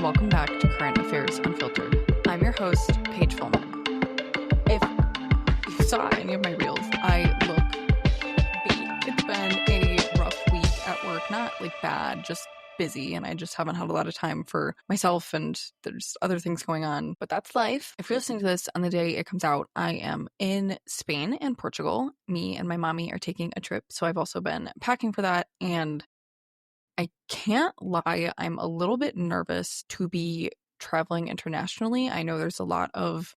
welcome back to Current Affairs Unfiltered. I'm your host, Paige. If you saw any of my reels, I look beat. It's been a rough week at work, not like bad, just busy, and I just haven't had a lot of time for myself, and there's other things going on, but that's life. If you're listening to this on the day it comes out, I am in Spain and Portugal. Me and my mommy are taking a trip, so I've also been packing for that, and I can't lie, I'm a little bit nervous to be traveling internationally. I know there's a lot of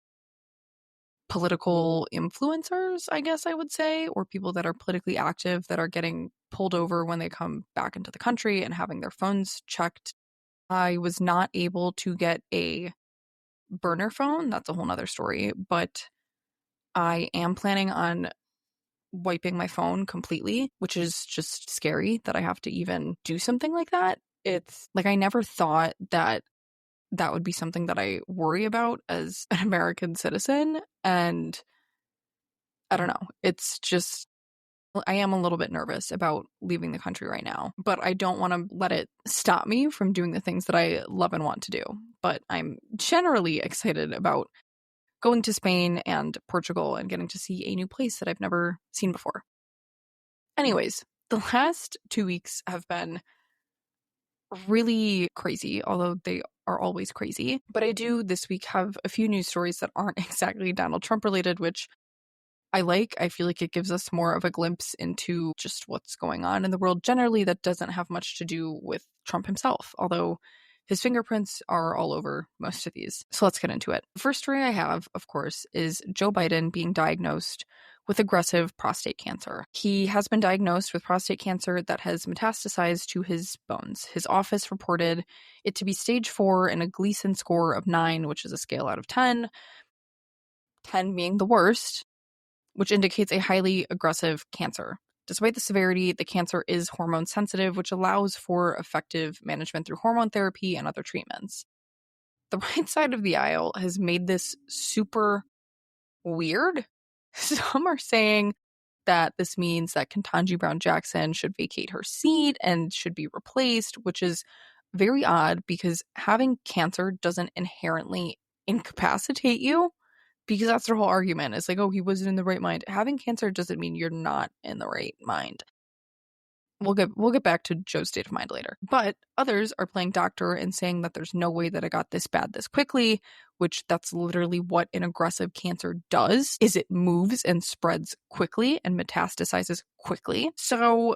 political influencers, I guess I would say, or people that are politically active that are getting pulled over when they come back into the country and having their phones checked. I was not able to get a burner phone. That's a whole nother story, but I am planning on wiping my phone completely, which is just scary that I have to even do something like that. It's like I never thought that that would be something that I worry about as an American citizen, and I don't know. It's just I am a little bit nervous about leaving the country right now, but I don't want to let it stop me from doing the things that I love and want to do. But I'm generally excited about going to Spain and Portugal and getting to see a new place that I've never seen before. Anyways, the last 2 weeks have been really crazy, although they are always crazy. But I do this week have a few news stories that aren't exactly Donald Trump related, which I like. I feel like it gives us more of a glimpse into just what's going on in the world generally that doesn't have much to do with Trump himself, although his fingerprints are all over most of these. So let's get into it. The first story I have, of course, is Joe Biden being diagnosed with aggressive prostate cancer. He has been diagnosed with prostate cancer that has metastasized to his bones. His office reported it to be stage 4 and a Gleason score of 9, which is a scale out of 10, 10 being the worst, which indicates a highly aggressive cancer. Despite the severity, the cancer is hormone sensitive, which allows for effective management through hormone therapy and other treatments. The right side of the aisle has made this super weird. Some are saying that this means that Ketanji Brown Jackson should vacate her seat and should be replaced, which is very odd because having cancer doesn't inherently incapacitate you. Because that's their whole argument. It's like, oh, he wasn't in the right mind. Having cancer doesn't mean you're not in the right mind. We'll get back to Joe's state of mind later. But others are playing doctor and saying that there's no way that it got this bad this quickly, which that's literally what an aggressive cancer does, is it moves and spreads quickly and metastasizes quickly. So,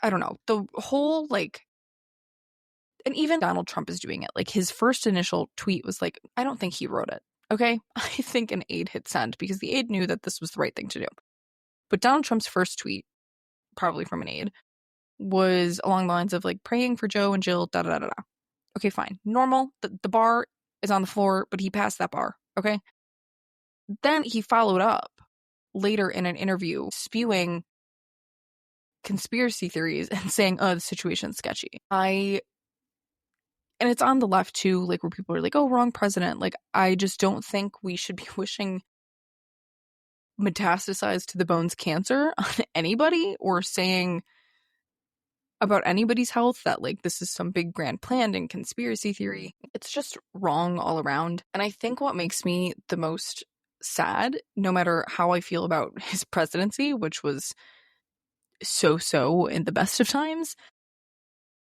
I don't know. The whole, and even Donald Trump is doing it. Like, his first initial tweet was like, I don't think he wrote it. Okay, I think an aide hit send because the aide knew that this was the right thing to do. But Donald Trump's first tweet, probably from an aide, was along the lines of like praying for Joe and Jill, da da da da. Okay, fine. Normal. The bar is on the floor, but he passed that bar. Okay. Then he followed up later in an interview spewing conspiracy theories and saying, oh, the situation's sketchy. And it's on the left too, like where people are like, oh, wrong president. Like, I just don't think we should be wishing metastasized to the bones cancer on anybody or saying about anybody's health that like this is some big grand plan and conspiracy theory. It's just wrong all around. And I think what makes me the most sad, no matter how I feel about his presidency, which was so in the best of times,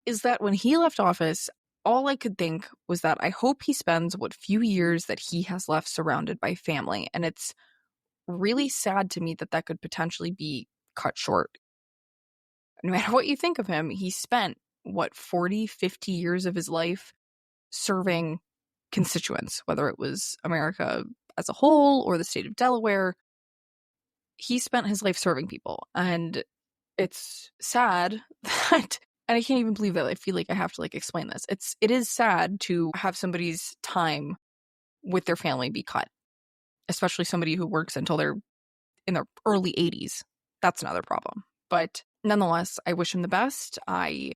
is that when he left office, all I could think was that I hope he spends what few years that he has left surrounded by family. And it's really sad to me that that could potentially be cut short. No matter what you think of him, he spent, 40, 50 years of his life serving constituents, whether it was America as a whole or the state of Delaware. He spent his life serving people. And it's sad that... And I can't even believe that I feel like I have to explain this. It is sad to have somebody's time with their family be cut, especially somebody who works until they're in their early 80s. That's another problem. But nonetheless, I wish him the best. I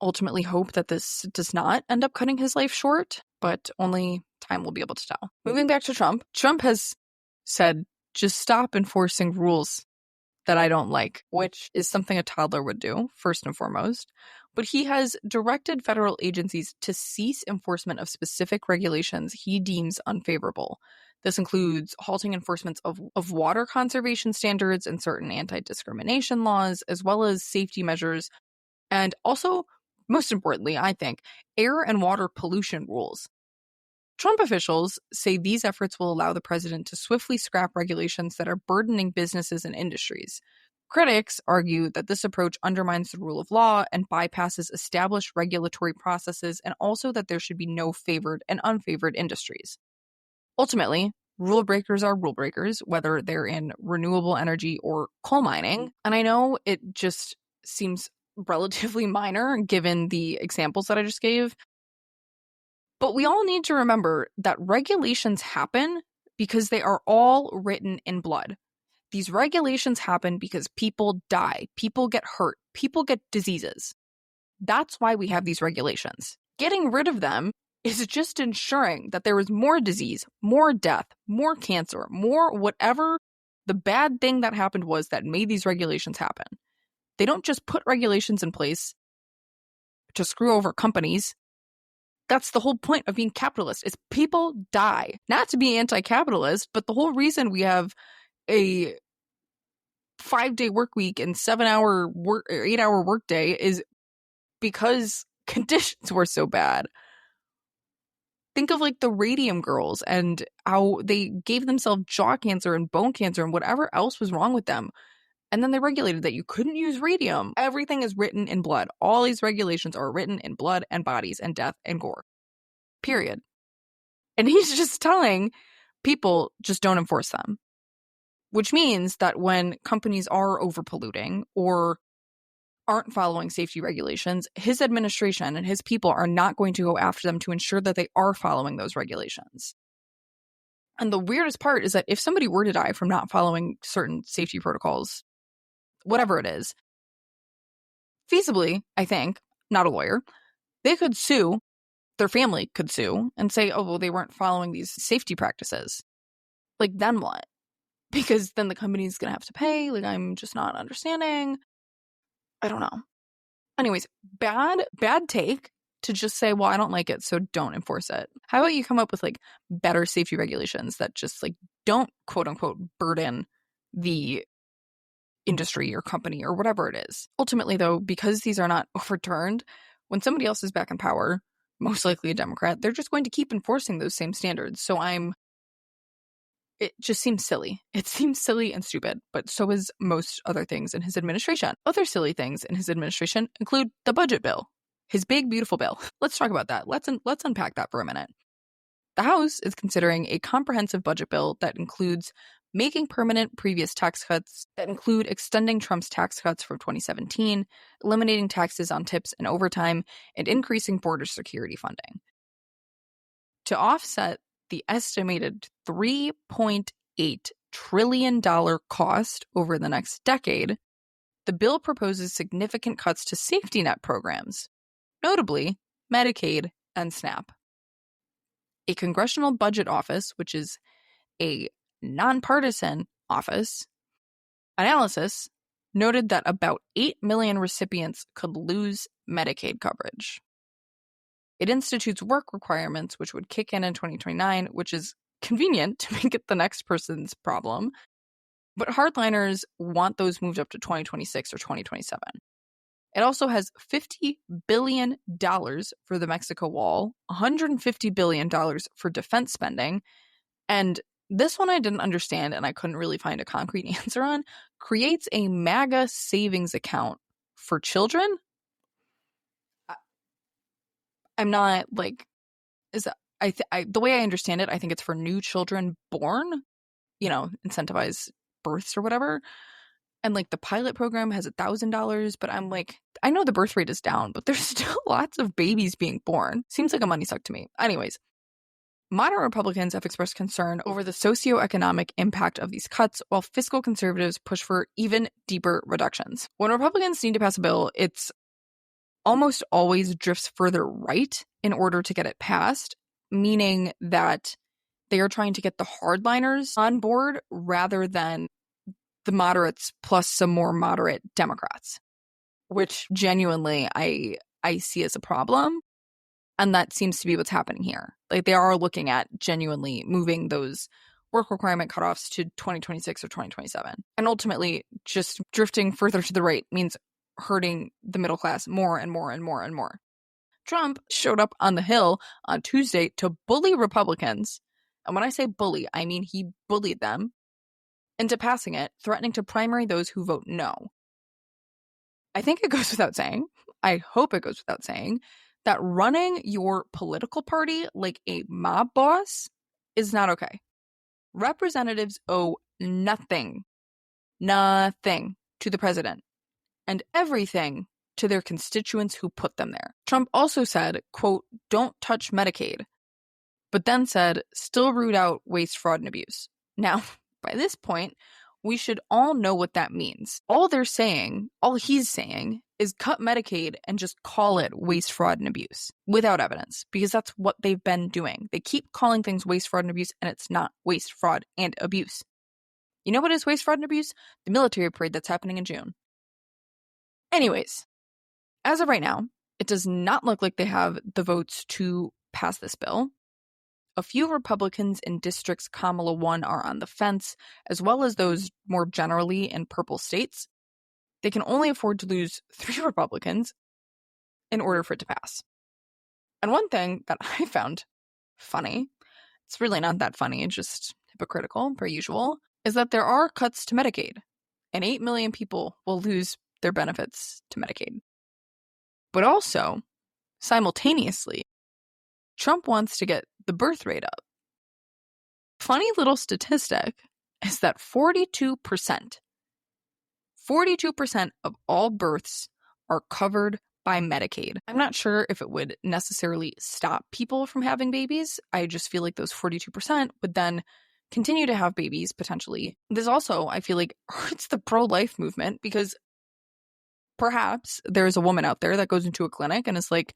ultimately hope that this does not end up cutting his life short, but only time will be able to tell. Moving back to Trump. Trump has said, just stop enforcing rules. that I don't like, which is something a toddler would do, first and foremost. But he has directed federal agencies to cease enforcement of specific regulations he deems unfavorable. This includes halting enforcement of water conservation standards and certain anti-discrimination laws, as well as safety measures, and also, most importantly, I think, air and water pollution rules. Trump officials say these efforts will allow the president to swiftly scrap regulations that are burdening businesses and industries. Critics argue that this approach undermines the rule of law and bypasses established regulatory processes, and also that there should be no favored and unfavored industries. Ultimately, rule breakers are rule breakers, whether they're in renewable energy or coal mining. And I know it just seems relatively minor given the examples that I just gave, but we all need to remember that regulations happen because they are all written in blood. These regulations happen because people die, people get hurt, people get diseases. That's why we have these regulations. Getting rid of them is just ensuring that there is more disease, more death, more cancer, more whatever the bad thing that happened was that made these regulations happen. They don't just put regulations in place to screw over companies. That's the whole point of being capitalist, is people die. Not to be anti-capitalist, but the whole reason we have a 5-day work week and 7-hour work or 8-hour workday is because conditions were so bad. Think of like the radium girls and how they gave themselves jaw cancer and bone cancer and whatever else was wrong with them. And then they regulated that you couldn't use radium. Everything is written in blood. All these regulations are written in blood and bodies and death and gore. Period. And he's just telling people just don't enforce them. Which means that when companies are overpolluting or aren't following safety regulations, his administration and his people are not going to go after them to ensure that they are following those regulations. And the weirdest part is that if somebody were to die from not following certain safety protocols, whatever it is, feasibly, I think, not a lawyer, they could sue, their family could sue and say, oh, well, they weren't following these safety practices. Like, then what? Because then the company's going to have to pay. Like, I'm just not understanding. I don't know. Anyways, bad take to just say, well, I don't like it, so don't enforce it. How about you come up with like better safety regulations that just like don't quote unquote burden the industry or company or whatever it is. Ultimately, though, because these are not overturned, when somebody else is back in power, most likely a Democrat, they're just going to keep enforcing those same standards. So it just seems silly. It seems silly and stupid, but so is most other things in his administration. Other silly things in his administration include the budget bill, his big, beautiful bill. Let's talk about that. Let's unpack that for a minute. The House is considering a comprehensive budget bill that includes making permanent previous tax cuts, that include extending Trump's tax cuts from 2017, eliminating taxes on tips and overtime, and increasing border security funding. To offset the estimated $3.8 trillion cost over the next decade, the bill proposes significant cuts to safety net programs, notably Medicaid and SNAP. A Congressional Budget Office, which is a nonpartisan office, analysis noted that about 8 million recipients could lose Medicaid coverage. It institutes work requirements, which would kick in 2029, which is convenient to make it the next person's problem. But hardliners want those moved up to 2026 or 2027. It also has $50 billion for the Mexico Wall, $150 billion for defense spending, and this one I didn't understand and I couldn't really find a concrete answer on, creates a MAGA savings account for children. I'm not like, the way I understand it, I think it's for new children born, incentivize births or whatever. And like the pilot program has $1,000, but I'm like, I know the birth rate is down, but there's still lots of babies being born. Seems like a money suck to me. Anyways, moderate Republicans have expressed concern over the socioeconomic impact of these cuts, while fiscal conservatives push for even deeper reductions. When Republicans need to pass a bill, it's almost always drifts further right in order to get it passed, meaning that they are trying to get the hardliners on board rather than the moderates plus some more moderate Democrats, which genuinely I see as a problem. And that seems to be what's happening here. Like, they are looking at genuinely moving those work requirement cutoffs to 2026 or 2027. And ultimately, just drifting further to the right means hurting the middle class more and more and more and more. Trump showed up on the Hill on Tuesday to bully Republicans. And when I say bully, I mean he bullied them into passing it, threatening to primary those who vote no. I think it goes without saying, I hope it goes without saying, that running your political party like a mob boss is not okay. Representatives owe nothing to the president, and everything to their constituents who put them there. Trump also said, quote, "Don't touch Medicaid," but then said, "Still root out waste, fraud, and abuse." Now, by this point, we should all know what that means. All he's saying is cut Medicaid and just call it waste, fraud, and abuse without evidence, because that's what they've been doing. They keep calling things waste, fraud, and abuse, and it's not waste, fraud, and abuse. You know what is waste, fraud, and abuse? The military parade that's happening in June. Anyways, as of right now, it does not look like they have the votes to pass this bill. A few Republicans in districts Kamala won are on the fence, as well as those more generally in purple states. They can only afford to lose 3 Republicans in order for it to pass. And one thing that I found funny, it's really not that funny, just hypocritical per usual, is that there are cuts to Medicaid, and 8 million people will lose their benefits to Medicaid. But also, simultaneously, Trump wants to get the birth rate up. Funny little statistic is that 42% of all births are covered by Medicaid. I'm not sure if it would necessarily stop people from having babies. I just feel like those 42% would then continue to have babies potentially. This also, I feel like, hurts the pro-life movement, because perhaps there's a woman out there that goes into a clinic and is like,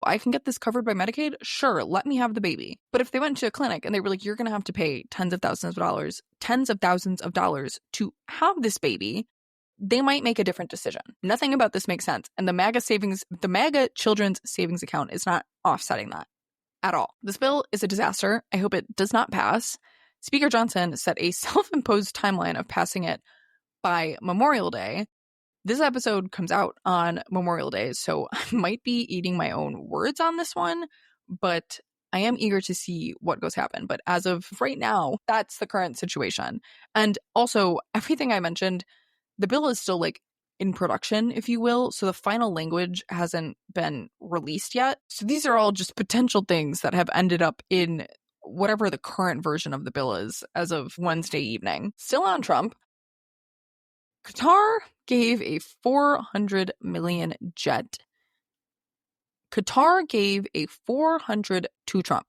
I can get this covered by Medicaid? Sure, let me have the baby. But if they went to a clinic and they were like, you're going to have to pay tens of thousands of dollars to have this baby, they might make a different decision. Nothing about this makes sense. And the MAGA Children's Savings Account is not offsetting that at all. This bill is a disaster. I hope it does not pass. Speaker Johnson set a self-imposed timeline of passing it by Memorial Day. This episode comes out on Memorial Day, so I might be eating my own words on this one, but I am eager to see what goes happen. But as of right now, that's the current situation. And also, everything I mentioned, the bill is still like in production, if you will, so the final language hasn't been released yet. So these are all just potential things that have ended up in whatever the current version of the bill is as of Wednesday evening. Still on Trump, Qatar gave a $400 million jet. Qatar gave a $400 to Trump,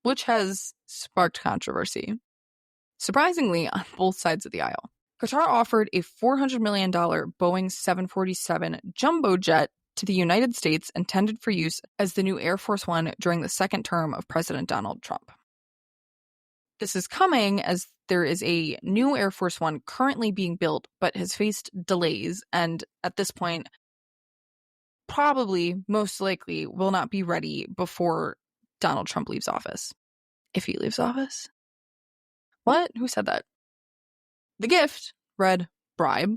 which has sparked controversy, surprisingly, on both sides of the aisle. Qatar offered a $400 million Boeing 747 jumbo jet to the United States, intended for use as the new Air Force One during the second term of President Donald Trump. This is coming as there is a new Air Force One currently being built, but has faced delays, and at this point, probably, most likely, will not be ready before Donald Trump leaves office. If he leaves office? What? Who said that? The gift, read bribe,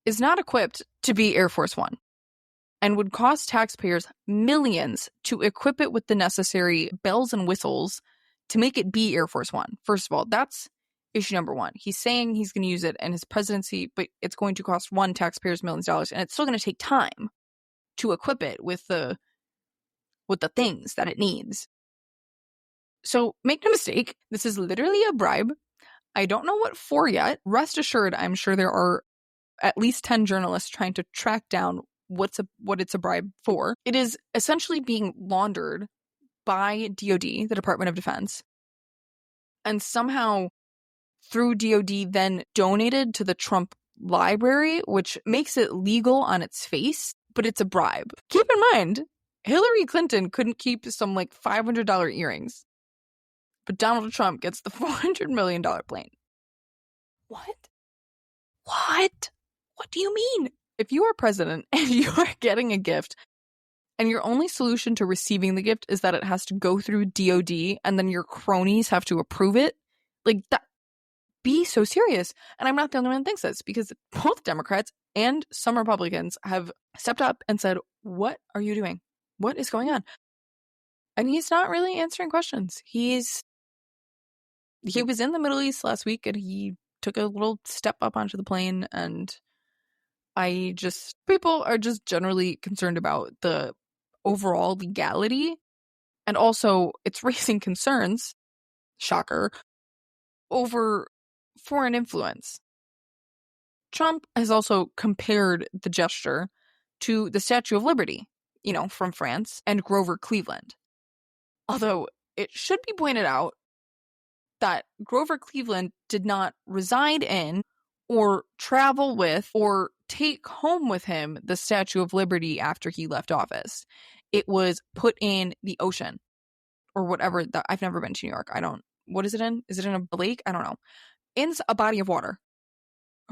is not equipped to be Air Force One and would cost taxpayers millions to equip it with the necessary bells and whistles to make it be Air Force One. First of all, that's issue number one. He's saying he's going to use it in his presidency, but it's going to cost taxpayers millions of dollars, and it's still going to take time to equip it with the things that it needs. So make no mistake, this is literally a bribe. I don't know what for yet. Rest assured, I'm sure there are at least 10 journalists trying to track down what it's a bribe for. It is essentially being laundered by DOD, the Department of Defense, and somehow through DOD then donated to the Trump library, which makes it legal on its face, but it's a bribe. Keep in mind, Hillary Clinton couldn't keep some like $500 earrings, but Donald Trump gets the $400 million plane. What? What do you mean? If you are president and you are getting a gift and your only solution to receiving the gift is that it has to go through DOD and then your cronies have to approve it, like that, be so serious. And I'm not the only one that thinks this, because both Democrats and some Republicans have stepped up and said, what are you doing? What is going on? And he's not really answering questions. He was in the Middle East last week and he took a little step up onto the plane, and people are just generally concerned about the overall legality, and also it's raising concerns, shocker, over foreign influence. Trump has also compared the gesture to the Statue of Liberty, from France, and Grover Cleveland. Although it should be pointed out that Grover Cleveland did not reside in or travel with or take home with him the Statue of Liberty after he left office. It was put in the ocean or whatever. I've never been to New York. What is it in? Is it in a lake? I don't know. In a body of water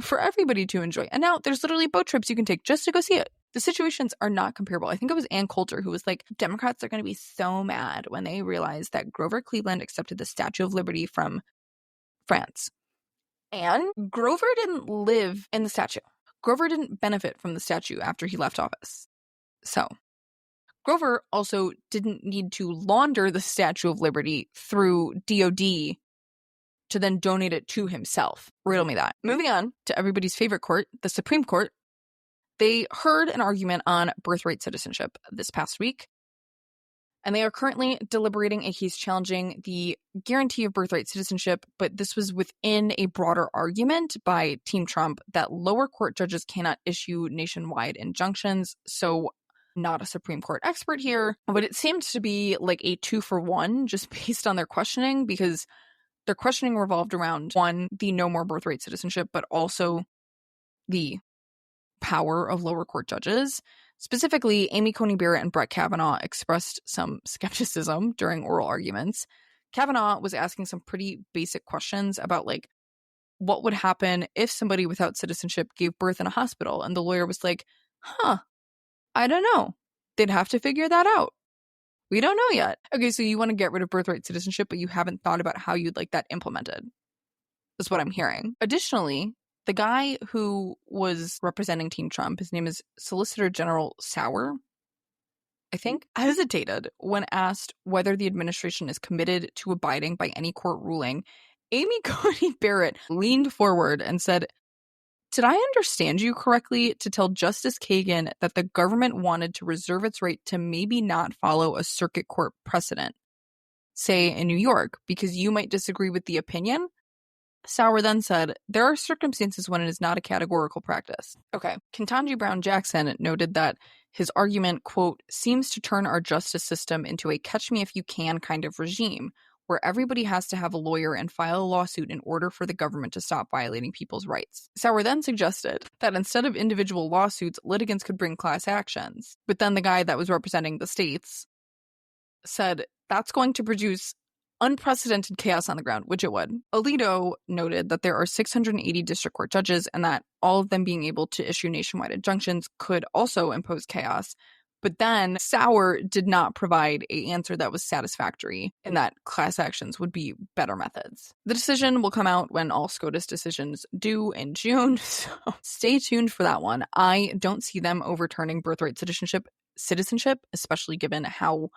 for everybody to enjoy. And now there's literally boat trips you can take just to go see it. The situations are not comparable. I think it was Ann Coulter who was like, Democrats are going to be so mad when they realize that Grover Cleveland accepted the Statue of Liberty from France. And Grover didn't live in the statue. Grover didn't benefit from the statue after he left office. So, Grover also didn't need to launder the Statue of Liberty through DOD to then donate it to himself. Riddle me that. Moving on to everybody's favorite court, the Supreme Court. They heard an argument on birthright citizenship this past week, and they are currently deliberating a case challenging the guarantee of birthright citizenship, but this was within a broader argument by Team Trump that lower court judges cannot issue nationwide injunctions. So, not a Supreme Court expert here, but it seemed to be like a 2-for-1 just based on their questioning, because their questioning revolved around, one, the no more birthright citizenship, but also the power of lower court judges. Specifically, Amy Coney Barrett and Brett Kavanaugh expressed some skepticism during oral arguments. Kavanaugh was asking some pretty basic questions about, like, what would happen if somebody without citizenship gave birth in a hospital? And the lawyer was like, I don't know. They'd have to figure that out. We don't know yet. Okay, so you want to get rid of birthright citizenship, but you haven't thought about how you'd like that implemented. That's what I'm hearing. Additionally, the guy who was representing Team Trump, his name is Solicitor General Sauer, I think, hesitated when asked whether the administration is committed to abiding by any court ruling. Amy Coney Barrett leaned forward and said, did I understand you correctly to tell Justice Kagan that the government wanted to reserve its right to maybe not follow a circuit court precedent, say in New York, because you might disagree with the opinion? Sauer then said, there are circumstances when it is not a categorical practice. Okay, Ketanji Brown Jackson noted that his argument, quote, seems to turn our justice system into a catch-me-if-you-can kind of regime, where everybody has to have a lawyer and file a lawsuit in order for the government to stop violating people's rights. Sauer then suggested that instead of individual lawsuits, litigants could bring class actions. But then the guy that was representing the states said that's going to produce unprecedented chaos on the ground, which it would. Alito noted that there are 680 district court judges and that all of them being able to issue nationwide injunctions could also impose chaos. But then Sauer did not provide an answer that was satisfactory and that class actions would be better methods. The decision will come out when all SCOTUS decisions due in June, so stay tuned for that one. I don't see them overturning birthright citizenship, especially given how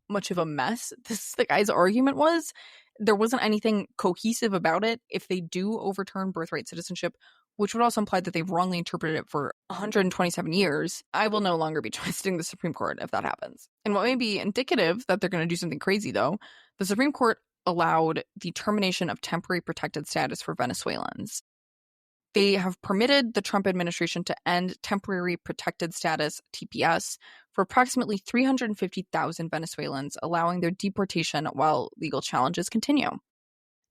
much of a mess the guy's argument was. There wasn't anything cohesive about it. If they do overturn birthright citizenship, which would also imply that they've wrongly interpreted it for 127 years, I will no longer be trusting the Supreme Court if that happens. And what may be indicative that they're going to do something crazy, though, the Supreme Court allowed the termination of temporary protected status for Venezuelans. They have permitted the Trump administration to end temporary protected status, TPS, for approximately 350,000 Venezuelans, allowing their deportation while legal challenges continue.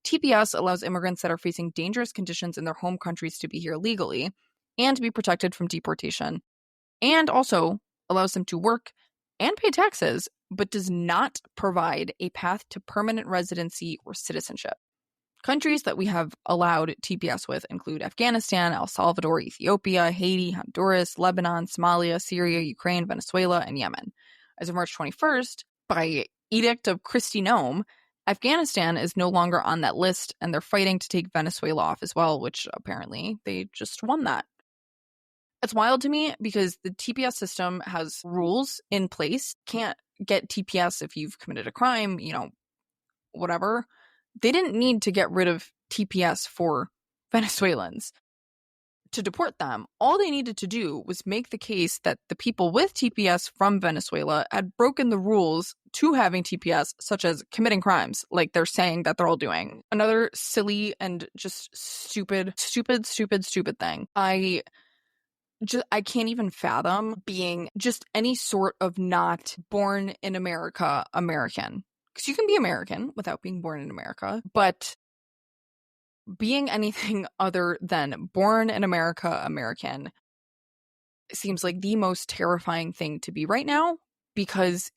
TPS allows immigrants that are facing dangerous conditions in their home countries to be here legally and to be protected from deportation, and also allows them to work and pay taxes, but does not provide a path to permanent residency or citizenship. Countries that we have allowed TPS with include Afghanistan, El Salvador, Ethiopia, Haiti, Honduras, Lebanon, Somalia, Syria, Ukraine, Venezuela, and Yemen. As of March 21st, by edict of Kristi Noem, Afghanistan is no longer on that list, and they're fighting to take Venezuela off as well, which apparently they just won that. It's wild to me because the TPS system has rules in place. Can't get TPS if you've committed a crime, whatever. They didn't need to get rid of TPS for Venezuelans to deport them. All they needed to do was make the case that the people with TPS from Venezuela had broken the rules to having TPS, such as committing crimes, like they're saying that they're all doing. Another silly and just stupid thing. I can't even fathom being just any sort of not born in America American. Because you can be American without being born in America, but being anything other than born in America American seems like the most terrifying thing to be right now, because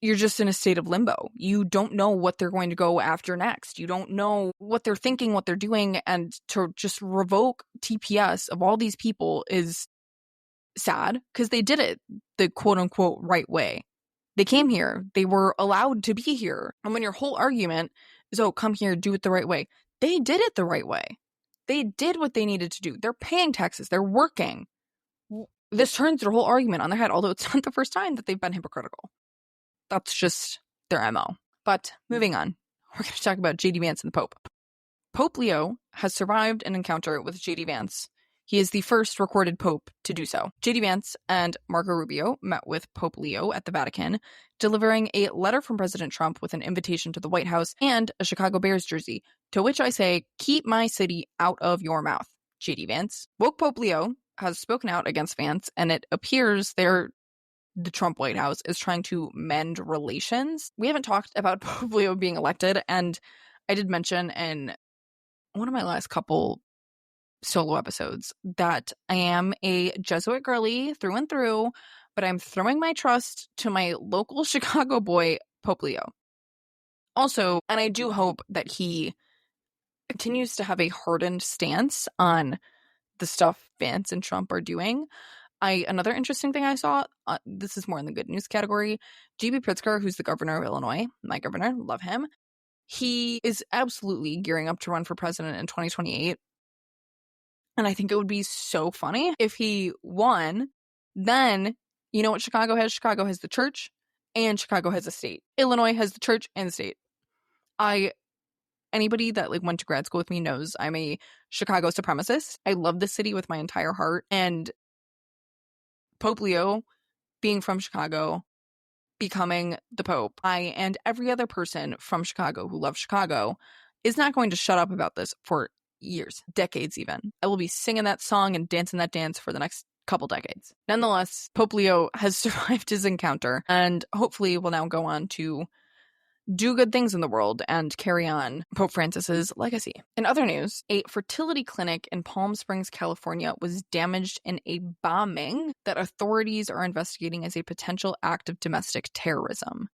you're just in a state of limbo. You don't know what they're going to go after next. You don't know what they're thinking, what they're doing, and to just revoke TPS of all these people is sad, because they did it the quote-unquote right way. They came here. They were allowed to be here. And when your whole argument is, oh, come here, do it the right way. They did it the right way. They did what they needed to do. They're paying taxes. They're working. This turns their whole argument on their head, although it's not the first time that they've been hypocritical. That's just their MO. But moving on, we're going to talk about J.D. Vance and the Pope. Pope Leo has survived an encounter with J.D. Vance. He is the first recorded pope to do so. J.D. Vance and Marco Rubio met with Pope Leo at the Vatican, delivering a letter from President Trump with an invitation to the White House and a Chicago Bears jersey, to which I say, keep my city out of your mouth, J.D. Vance. Woke Pope Leo has spoken out against Vance, and it appears the Trump White House is trying to mend relations. We haven't talked about Pope Leo being elected, and I did mention in one of my last couple solo episodes that I am a Jesuit girly through and through, but I'm throwing my trust to my local Chicago boy, Pope Leo. Also, and I do hope that he continues to have a hardened stance on the stuff Vance and Trump are doing. Another interesting thing I saw, this is more in the good news category, J.B. Pritzker, who's the governor of Illinois, my governor, love him. He is absolutely gearing up to run for president in 2028. And I think it would be so funny if he won. Then, you know what Chicago has? Chicago has the church and Chicago has a state. Illinois has the church and the state. Anybody that went to grad school with me knows I'm a Chicago supremacist. I love the city with my entire heart. And Pope Leo, being from Chicago, becoming the Pope, I and every other person from Chicago who loves Chicago is not going to shut up about this for years, decades even. I will be singing that song and dancing that dance for the next couple decades. Nonetheless, Pope Leo has survived his encounter and hopefully will now go on to do good things in the world and carry on Pope Francis's legacy. In other news, a fertility clinic in Palm Springs, California was damaged in a bombing that authorities are investigating as a potential act of domestic terrorism.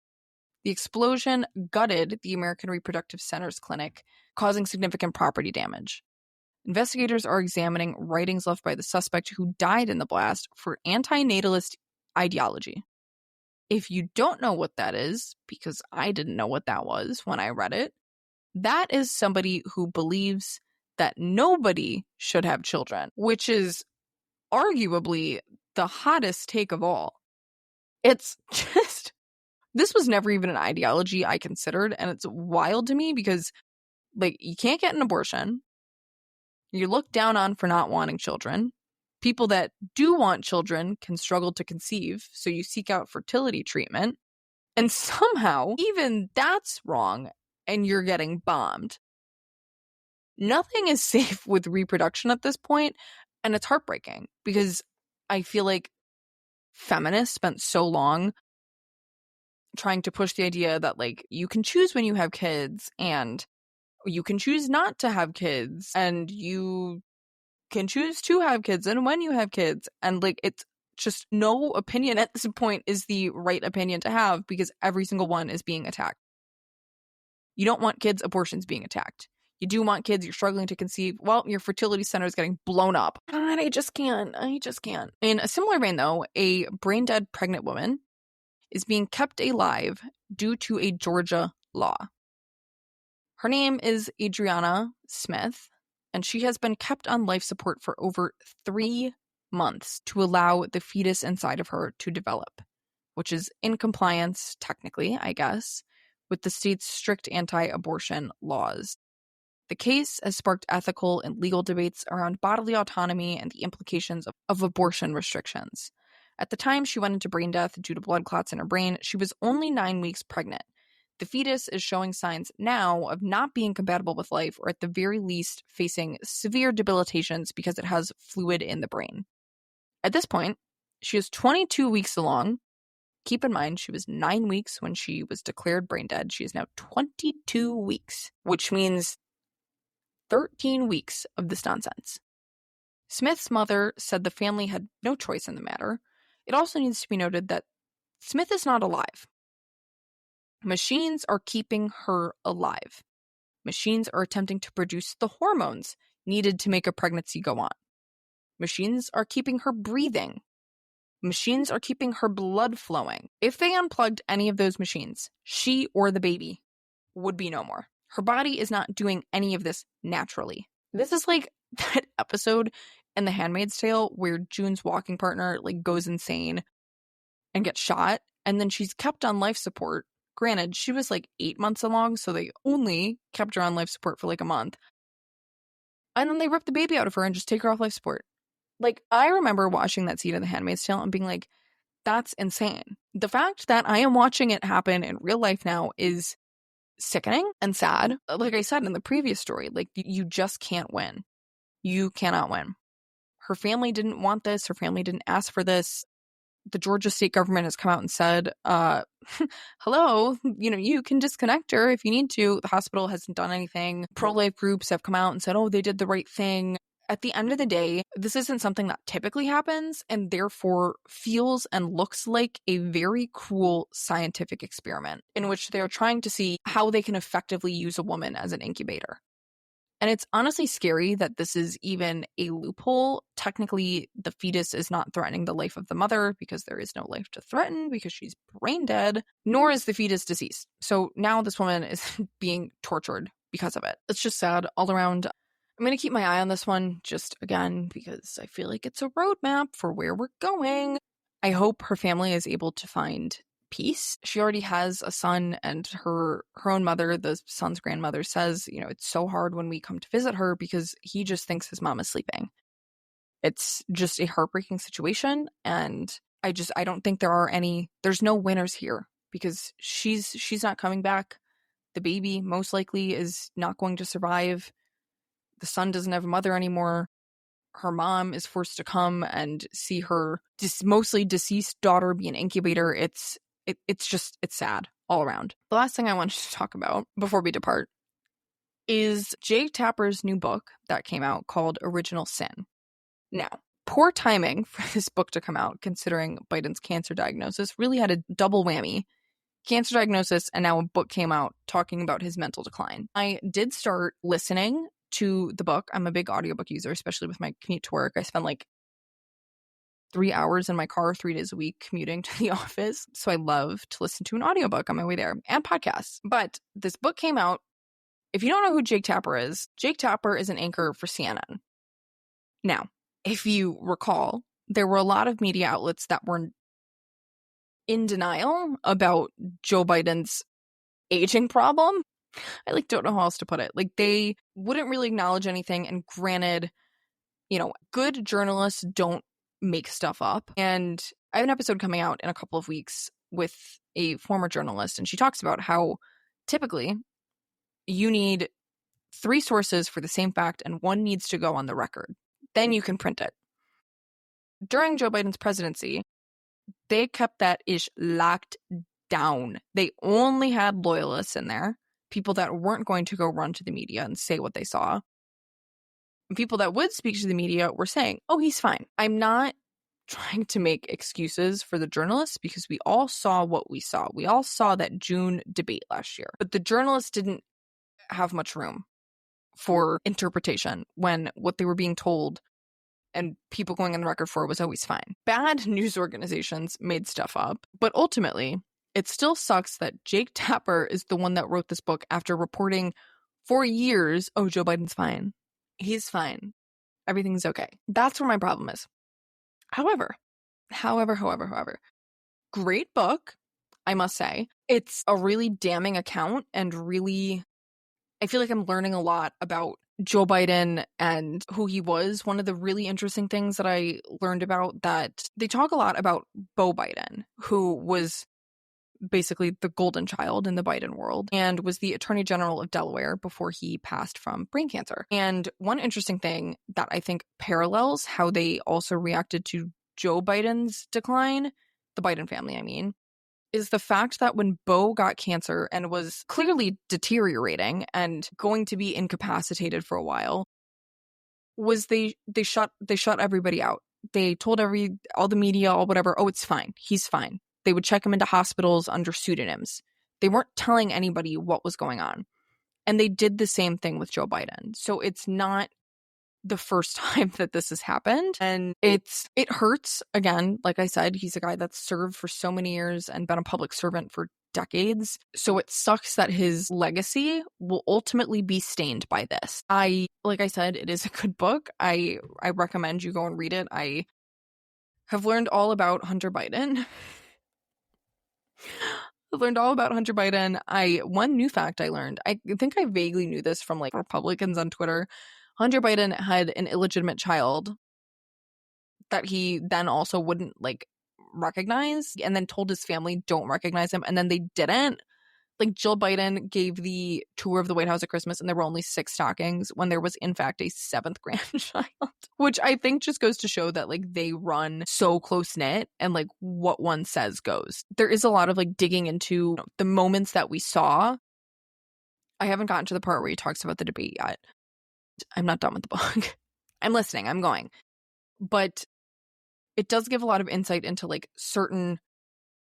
The explosion gutted the American Reproductive Center's clinic, causing significant property damage. Investigators are examining writings left by the suspect who died in the blast for anti-natalist ideology. If you don't know what that is, because I didn't know what that was when I read it, that is somebody who believes that nobody should have children, which is arguably the hottest take of all. It's just... This was never even an ideology I considered, and it's wild to me because, you can't get an abortion. You're looked down on for not wanting children. People that do want children can struggle to conceive, so you seek out fertility treatment. And somehow, even that's wrong, and you're getting bombed. Nothing is safe with reproduction at this point, and it's heartbreaking because I feel like feminists spent so long trying to push the idea that you can choose when you have kids and you can choose not to have kids and you can choose to have kids and when you have kids, and it's just no opinion at this point is the right opinion to have because every single one is being attacked. You don't want kids' abortions being attacked. You do want kids, you're struggling to conceive. Well, your fertility center is getting blown up. God, I just can't. In a similar vein, though, a brain dead pregnant woman is being kept alive due to a Georgia law. Her name is Adriana Smith, and she has been kept on life support for over 3 months to allow the fetus inside of her to develop, which is in compliance, technically, I guess, with the state's strict anti-abortion laws. The case has sparked ethical and legal debates around bodily autonomy and the implications of abortion restrictions. At the time she went into brain death due to blood clots in her brain, she was only 9 weeks pregnant. The fetus is showing signs now of not being compatible with life, or at the very least facing severe debilitations because it has fluid in the brain. At this point, she is 22 weeks along. Keep in mind, she was 9 weeks when she was declared brain dead. She is now 22 weeks, which means 13 weeks of this nonsense. Smith's mother said the family had no choice in the matter. It also needs to be noted that Smith is not alive. Machines are keeping her alive. Machines are attempting to produce the hormones needed to make a pregnancy go on. Machines are keeping her breathing. Machines are keeping her blood flowing. If they unplugged any of those machines, she or the baby would be no more. Her body is not doing any of this naturally. This is like that episode in The Handmaid's Tale where June's walking partner goes insane and gets shot, and then she's kept on life support. Granted, she was 8 months along, so they only kept her on life support for a month. And then they rip the baby out of her and just take her off life support. I remember watching that scene of The Handmaid's Tale and being like, that's insane. The fact that I am watching it happen in real life now is sickening and sad. Like I said in the previous story, you just can't win. You cannot win. Her family didn't want this. Her family didn't ask for this. The Georgia state government has come out and said, hello, you can disconnect her if you need to. The hospital hasn't done anything. Pro-life groups have come out and said, oh, they did the right thing. At the end of the day, this isn't something that typically happens, and therefore feels and looks like a very cruel scientific experiment in which they're trying to see how they can effectively use a woman as an incubator. And it's honestly scary that this is even a loophole. Technically, the fetus is not threatening the life of the mother because there is no life to threaten because she's brain dead, nor is the fetus deceased. So now this woman is being tortured because of it. It's just sad all around. I'm going to keep my eye on this one just again because I feel like it's a roadmap for where we're going. I hope her family is able to find peace. She already has a son, and her own mother, the son's grandmother, says, it's so hard when we come to visit her because he just thinks his mom is sleeping. It's just a heartbreaking situation, and I don't think there's no winners here because she's not coming back. The baby most likely is not going to survive. The son doesn't have a mother anymore. Her mom is forced to come and see her mostly deceased daughter be an incubator. It's sad all around. The last thing I wanted to talk about before we depart is Jake Tapper's new book that came out called Original Sin. Now, poor timing for this book to come out considering Biden's cancer diagnosis. Really had a double whammy. Cancer diagnosis, and now a book came out talking about his mental decline. I did start listening to the book. I'm a big audiobook user, especially with my commute to work. I spend 3 hours in my car 3 days a week commuting to the office. So I love to listen to an audiobook on my way there and podcasts. But this book came out. If you don't know who Jake Tapper is an anchor for CNN. Now, if you recall, there were a lot of media outlets that were in denial about Joe Biden's aging problem. I don't know how else to put it. They wouldn't really acknowledge anything. And granted, good journalists don't make stuff up. And I have an episode coming out in a couple of weeks with a former journalist, and she talks about how typically you need 3 sources for the same fact, and one needs to go on the record. Then you can print it. During Joe Biden's presidency, they kept that ish locked down. They only had loyalists in there, people that weren't going to go run to the media and say what they saw. And people that would speak to the media were saying, oh, he's fine. I'm not trying to make excuses for the journalists because we all saw what we saw. We all saw that June debate last year. But the journalists didn't have much room for interpretation when what they were being told and people going on the record for it was always fine. Bad news organizations made stuff up, but ultimately, it still sucks that Jake Tapper is the one that wrote this book after reporting for years, oh, Joe Biden's fine. He's fine. Everything's okay. That's where my problem is. However, great book, I must say. It's a really damning account and really, I feel like I'm learning a lot about Joe Biden and who he was. One of the really interesting things that I learned about that they talk a lot about Beau Biden, who was basically the golden child in the Biden world and was the Attorney General of Delaware before he passed from brain cancer. And one interesting thing that I think parallels how they also reacted to Joe Biden's decline, the Biden family, I mean, is the fact that when Beau got cancer and was clearly deteriorating and going to be incapacitated for a while, was they shut everybody out. They told all the media, all whatever, oh, it's fine. He's fine. They would check him into hospitals under pseudonyms. They weren't telling anybody what was going on. And they did the same thing with Joe Biden. So it's not the first time that this has happened. And it hurts. Again, like I said, he's a guy that's served for so many years and been a public servant for decades. So it sucks that his legacy will ultimately be stained by this. Like I said, it is a good book. I recommend you go and read it. I have learned all about Hunter Biden. I learned all about Hunter Biden. One new fact I learned, I think I vaguely knew this from like Republicans on Twitter. Hunter Biden had an illegitimate child that he then also wouldn't like recognize and then told his family don't recognize him, and then they didn't. Like Jill Biden gave the tour of the White House at Christmas and there were only 6 stockings when there was in fact a 7th grandchild, which I think just goes to show that like they run so close knit and like what one says goes. There is a lot of like digging into the moments that we saw. I haven't gotten to the part where he talks about the debate yet. I'm not done with the book. I'm listening. I'm going. But it does give a lot of insight into like certain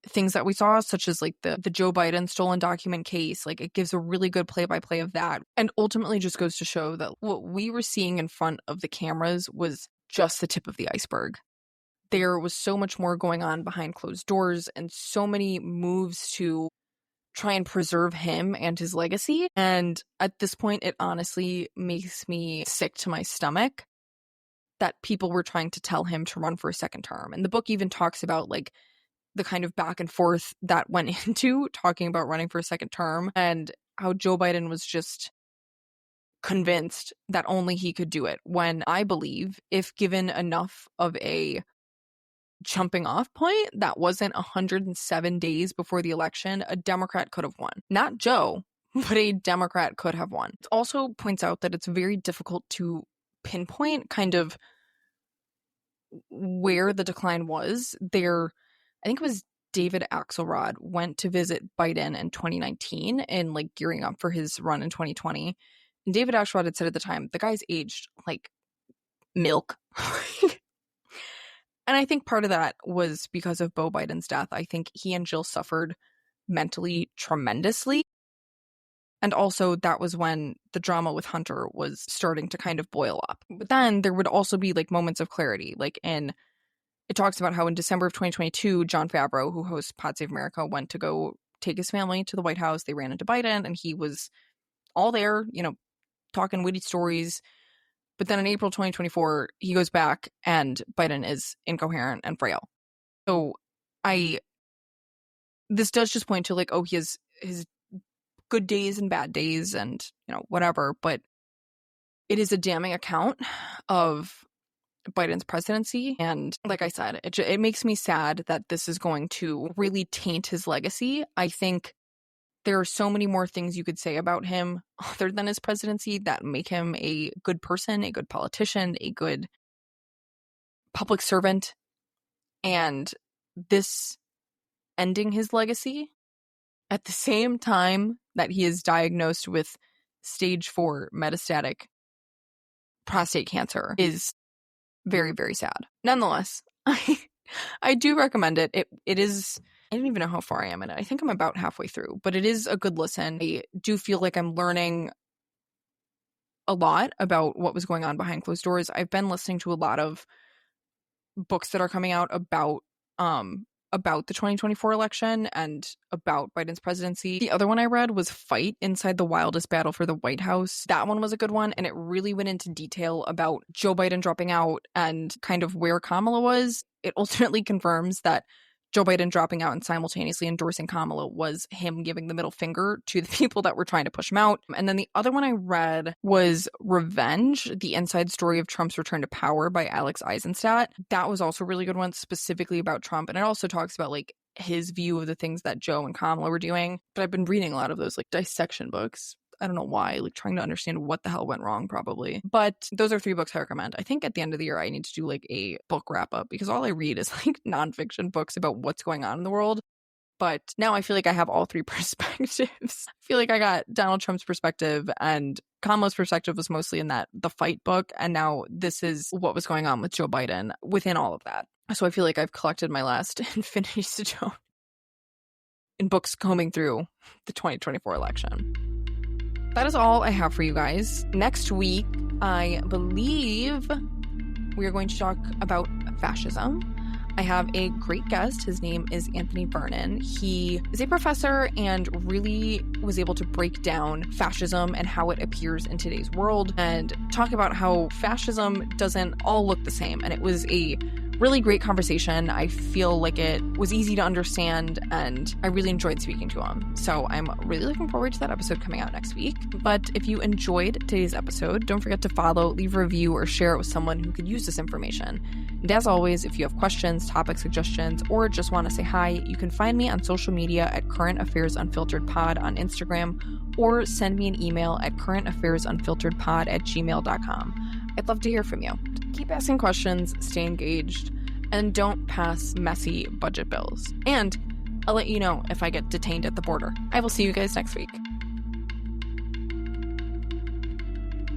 things that we saw, such as like the Joe Biden stolen document case. Like it gives a really good play-by-play of that, and ultimately just goes to show that what we were seeing in front of the cameras was just the tip of the iceberg. There was so much more going on behind closed doors and so many moves to try and preserve him and his legacy. And at this point, it honestly makes me sick to my stomach that people were trying to tell him to run for a second term. And the book even talks about like the kind of back and forth that went into talking about running for a second term and how Joe Biden was just convinced that only he could do it, when I believe if given enough of a jumping off point that wasn't 107 days before the election, a Democrat could have won. Not Joe, but a Democrat could have won. It also points out that it's very difficult to pinpoint kind of where the decline was. I think it was David Axelrod went to visit Biden in 2019 and like gearing up for his run in 2020. And David Axelrod had said at the time, the guy's aged like milk. And I think part of that was because of Beau Biden's death. I think he and Jill suffered mentally tremendously. And also that was when the drama with Hunter was starting to kind of boil up. But then there would also be like moments of clarity, like it talks about how in December of 2022, Jon Favreau, who hosts Pod Save America, went to go take his family to the White House. They ran into Biden and he was all there, talking witty stories. But then in April 2024, he goes back and Biden is incoherent and frail. So this does just point to like, oh, he has his good days and bad days and, whatever. But it is a damning account of Biden's presidency. And like I said, it makes me sad that this is going to really taint his legacy. I think there are so many more things you could say about him other than his presidency that make him a good person, a good politician, a good public servant. And this ending his legacy at the same time that he is diagnosed with stage 4 metastatic prostate cancer is very, very sad. Nonetheless, I do recommend it. It is, I don't even know how far I am in it. I think I'm about halfway through, but it is a good listen. I do feel like I'm learning a lot about what was going on behind closed doors. I've been listening to a lot of books that are coming out about the 2024 election and about Biden's presidency. The other one I read was Fight: Inside the Wildest Battle for the White House. That one was a good one, and it really went into detail about Joe Biden dropping out and kind of where Kamala was. It ultimately confirms that Joe Biden dropping out and simultaneously endorsing Kamala was him giving the middle finger to the people that were trying to push him out. And then the other one I read was Revenge: The Inside Story of Trump's Return to Power by Alex Eisenstadt. That was also a really good one, specifically about Trump. And it also talks about like his view of the things that Joe and Kamala were doing. But I've been reading a lot of those like dissection books. I don't know why, like trying to understand what the hell went wrong probably. But those are 3 books I recommend. I think at the end of the year, I need to do like a book wrap up because all I read is like nonfiction books about what's going on in the world. But now I feel like I have all 3 perspectives. I feel like I got Donald Trump's perspective and Kamala's perspective was mostly in the Fight book. And now this is what was going on with Joe Biden within all of that. So I feel like I've collected my last Infinity Stone in books combing through the 2024 election. That is all I have for you guys. Next week, I believe we are going to talk about fascism. I have a great guest. His name is Anthony Vernon. He is a professor and really was able to break down fascism and how it appears in today's world and talk about how fascism doesn't all look the same. And it was a really great conversation. I feel like it was easy to understand and I really enjoyed speaking to him. So I'm really looking forward to that episode coming out next week. But if you enjoyed today's episode, don't forget to follow, leave a review, or share it with someone who could use this information. And as always, if you have questions, topic suggestions, or just want to say hi, you can find me on social media at Current Affairs Unfiltered Pod on Instagram, or send me an email at currentaffairs.unfilteredpod@gmail.com. I'd love to hear from you. Keep asking questions, stay engaged, and don't pass messy budget bills. And I'll let you know if I get detained at the border. I will see you guys next week.